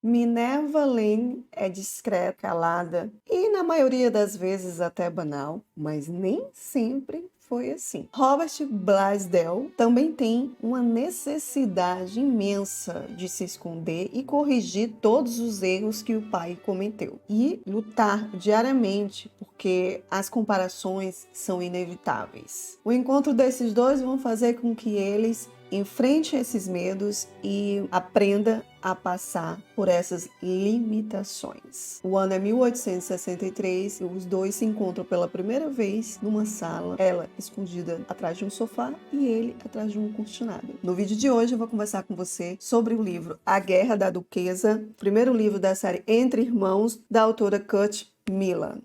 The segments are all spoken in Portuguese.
Minerva Lane é discreta, calada e, na maioria das vezes, até banal, mas nem sempre foi assim. Robert Blaisdell também tem uma necessidade imensa de se esconder e corrigir todos os erros que o pai cometeu. E lutar diariamente, porque as comparações são inevitáveis. O encontro desses dois vão fazer com que eles enfrente esses medos e aprenda a passar por essas limitações. O ano é 1863 e os dois se encontram pela primeira vez numa sala, ela escondida atrás de um sofá e ele atrás de um cortinado. No vídeo de hoje eu vou conversar com você sobre o livro A Guerra da Duquesa, primeiro livro da série Entre Irmãos, da autora Kurt Millan.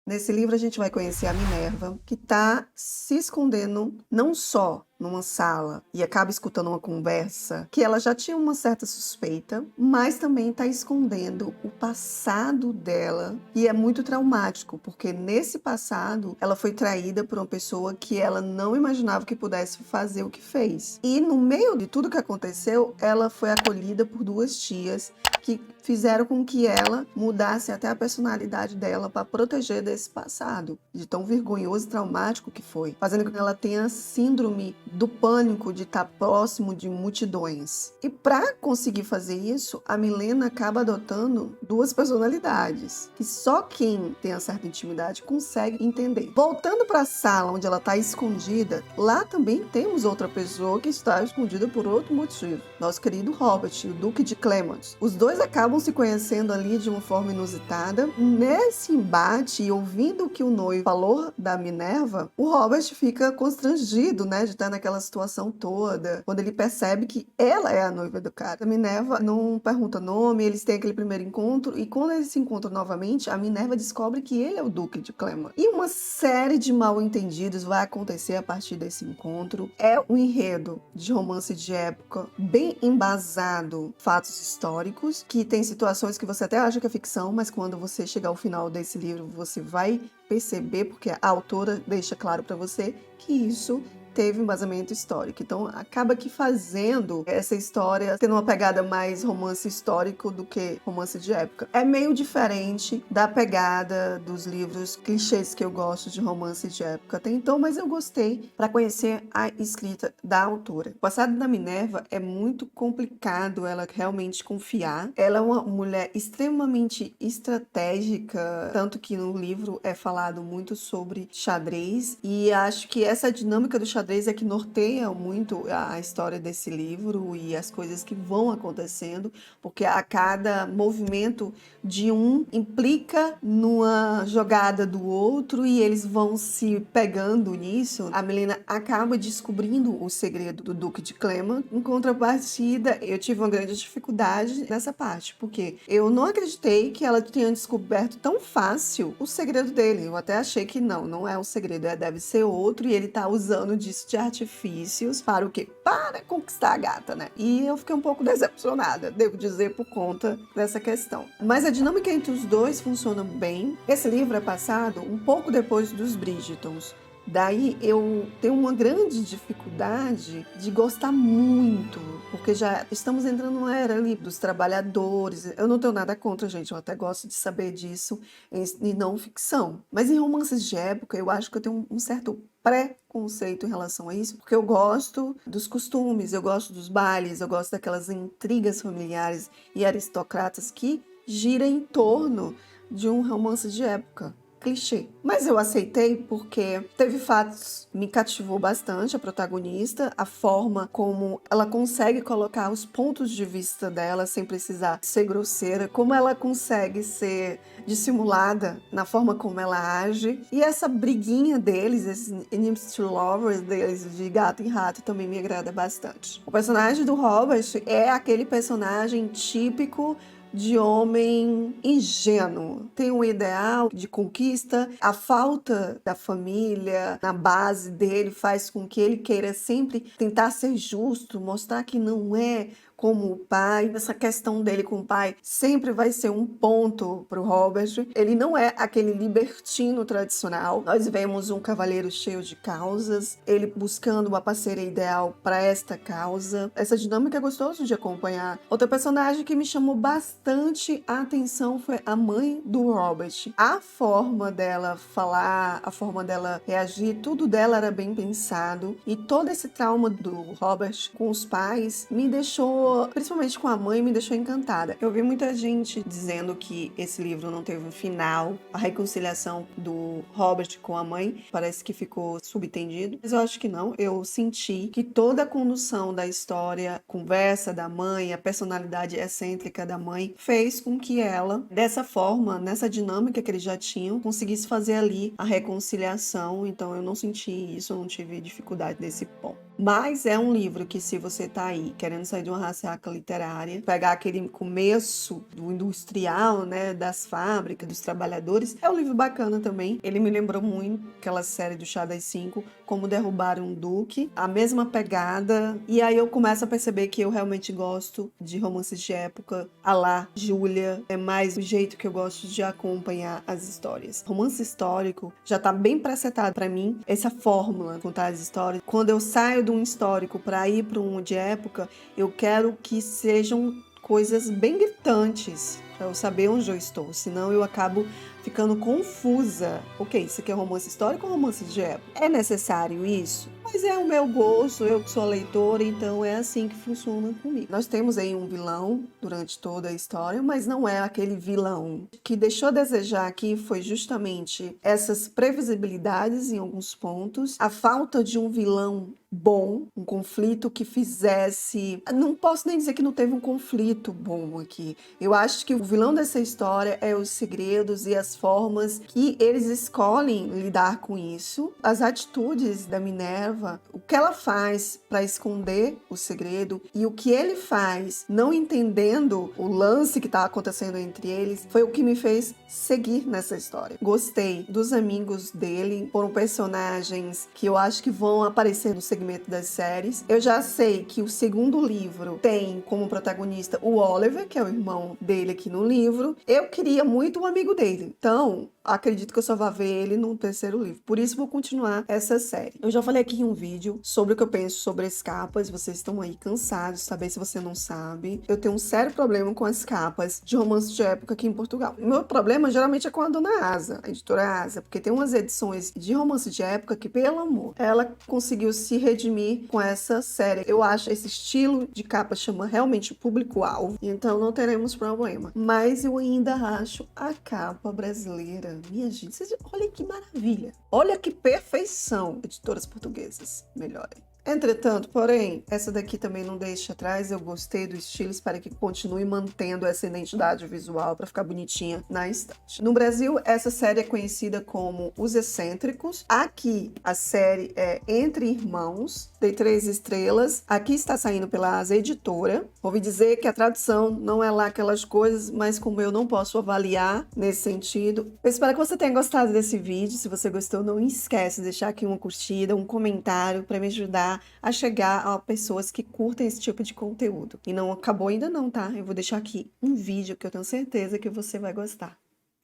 Nesse livro a gente vai conhecer a Minerva, que está se escondendo não só numa sala e acaba escutando uma conversa que ela já tinha uma certa suspeita, mas também está escondendo o passado dela, e é muito traumático, porque nesse passado ela foi traída por uma pessoa que ela não imaginava que pudesse fazer o que fez. E no meio de tudo que aconteceu, ela foi acolhida por duas tias que fizeram com que ela mudasse até a personalidade dela para proteger desse passado, de tão vergonhoso e traumático que foi, fazendo com que ela tenha síndrome do pânico de estar próximo de multidões. E para conseguir fazer isso, a Milena acaba adotando duas personalidades, que só quem tem uma certa intimidade consegue entender. Voltando para a sala onde ela está escondida, lá também temos outra pessoa que está escondida por outro motivo. Nosso querido Robert, o Duque de Clemont. Os dois acabam se conhecendo ali de uma forma inusitada. Nesse embate, e ouvindo o que o noivo falou da Minerva, o Robert fica constrangido, né, de estar naquela situação toda, quando ele percebe que ela é a noiva do cara. A Minerva não pergunta nome, eles têm aquele primeiro encontro, e quando eles se encontram novamente, a Minerva descobre que ele é o Duque de Clemont. E uma série de mal-entendidos vai acontecer a partir desse encontro. É um enredo de romance de época, bem embasado, fatos históricos, que tem situações que você até acha que é ficção, mas quando você chegar ao final desse livro, você vai perceber, porque a autora deixa claro para você que isso teve um embasamento histórico. Então, acaba que fazendo essa história tendo uma pegada mais romance histórico do que romance de época. É meio diferente da pegada dos livros clichês que eu gosto de romance de época até então, mas eu gostei para conhecer a escrita da autora. O passado da Minerva é muito complicado ela realmente confiar. Ela é uma mulher extremamente estratégica, tanto que no livro é falado muito sobre xadrez, e acho que essa dinâmica do xadrez é que norteia muito a história desse livro e as coisas que vão acontecendo, porque a cada movimento de um implica numa jogada do outro e eles vão se pegando nisso. A Milena acaba descobrindo o segredo do Duque de Clemont. Em contrapartida, eu tive uma grande dificuldade nessa parte, porque eu não acreditei que ela tenha descoberto tão fácil o segredo dele. Eu até achei que não é um segredo, deve ser outro, e ele tá usando disso de artifícios para o quê? Para conquistar a gata, né? E eu fiquei um pouco decepcionada, devo dizer, por conta dessa questão. Mas a dinâmica entre os dois funciona bem. Esse livro é passado um pouco depois dos Bridgertons. Daí eu tenho uma grande dificuldade de gostar muito, porque já estamos entrando numa era ali dos trabalhadores. Eu não tenho nada contra, gente, eu até gosto de saber disso em não ficção. Mas em romances de época, eu acho que eu tenho um certo preconceito em relação a isso, porque eu gosto dos costumes, eu gosto dos bailes, eu gosto daquelas intrigas familiares e aristocratas que giram em torno de um romance de época. Clichê. Mas eu aceitei porque teve fatos, me cativou bastante a protagonista, a forma como ela consegue colocar os pontos de vista dela sem precisar ser grosseira, como ela consegue ser dissimulada na forma como ela age, e essa briguinha deles, esses enemies to lovers deles de gato e rato também me agrada bastante. O personagem do Robert é aquele personagem típico de homem ingênuo. Tem um ideal de conquista, a falta da família na base dele faz com que ele queira sempre tentar ser justo, mostrar que não é como o pai. Essa questão dele com o pai sempre vai ser um ponto para o Robert. Ele não é aquele libertino tradicional. Nós vemos um cavaleiro cheio de causas, ele buscando uma parceira ideal para esta causa. Essa dinâmica é gostosa de acompanhar. Outra personagem que me chamou bastante a atenção foi a mãe do Robert. A forma dela falar, a forma dela reagir, tudo dela era bem pensado. E todo esse trauma do Robert com os pais me deixou, principalmente com a mãe, me deixou encantada. Eu vi muita gente dizendo que esse livro não teve um final, a reconciliação do Robert com a mãe parece que ficou subentendido, mas eu acho que não. Eu senti que toda a condução da história, a conversa da mãe, a personalidade excêntrica da mãe, fez com que ela, dessa forma, nessa dinâmica que eles já tinham, conseguisse fazer ali a reconciliação. Então eu não senti isso, eu não tive dificuldade nesse ponto. Mas é um livro que, se você tá aí querendo sair de uma ressaca literária, pegar aquele começo do industrial, né, das fábricas, dos trabalhadores, é um livro bacana também. Ele me lembrou muito aquela série do Chá das 5, Como Derrubar um Duque, a mesma pegada. E aí eu começo a perceber que eu realmente gosto de romances de época, à la Júlia, é mais o jeito que eu gosto de acompanhar as histórias. Romance histórico já tá bem presetado pra mim, essa fórmula de contar as histórias. Quando eu saio de um histórico para ir para um de época, eu quero que sejam coisas bem gritantes para eu saber onde eu estou, senão eu acabo ficando confusa. Ok, isso aqui é romance histórico ou romance de época? É necessário isso? Mas é o meu gosto, eu que sou leitora, então é assim que funciona comigo. Nós temos aí um vilão durante toda a história, mas não é aquele vilão. O que deixou a desejar aqui foi justamente essas previsibilidades em alguns pontos, a falta de um vilão bom, um conflito que fizesse... Não posso nem dizer que não teve um conflito bom aqui. Eu acho que o vilão dessa história é os segredos e as formas que eles escolhem lidar com isso. As atitudes da Minerva, o que ela faz para esconder o segredo e o que ele faz não entendendo o lance que está acontecendo entre eles, foi o que me fez seguir nessa história. Gostei dos amigos dele, foram personagens que eu acho que vão aparecer no segmento das séries. Eu já sei que o segundo livro tem como protagonista o Oliver, que é o irmão dele aqui no livro. Eu queria muito um amigo dele, então acredito que eu só vou ver ele no terceiro livro. Por isso vou continuar essa série. Eu já falei aqui em um vídeo sobre o que eu penso sobre as capas. Vocês estão aí cansados de saber, se você não sabe. Eu tenho um sério problema com as capas de romance de época aqui em Portugal. O meu problema geralmente é com a Dona Asa, a editora Asa, porque tem umas edições de romance de época que, pelo amor, ela conseguiu se redimir com essa série. Eu acho esse estilo de capa chama realmente o público-alvo, então não teremos problema. Mas eu ainda acho a capa brasileira, minha gente, olha que maravilha, olha que perfeição. Editoras portuguesas, melhorem. Entretanto, porém, essa daqui também não deixa atrás. Eu gostei do estilo, espero que continue mantendo essa identidade visual para ficar bonitinha na estante. No Brasil, essa série é conhecida como Os Excêntricos. Aqui, a série é Entre Irmãos, dei 3 estrelas. Aqui está saindo pela Asa Editora. Ouvi dizer que a tradução não é lá aquelas coisas, mas como eu não posso avaliar nesse sentido, eu espero que você tenha gostado desse vídeo. Se você gostou, não esquece de deixar aqui uma curtida, um comentário para me ajudar a chegar a pessoas que curtem esse tipo de conteúdo. E não acabou ainda não, tá? Eu vou deixar aqui um vídeo que eu tenho certeza que você vai gostar.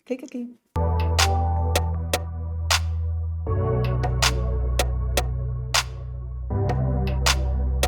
Clica aqui.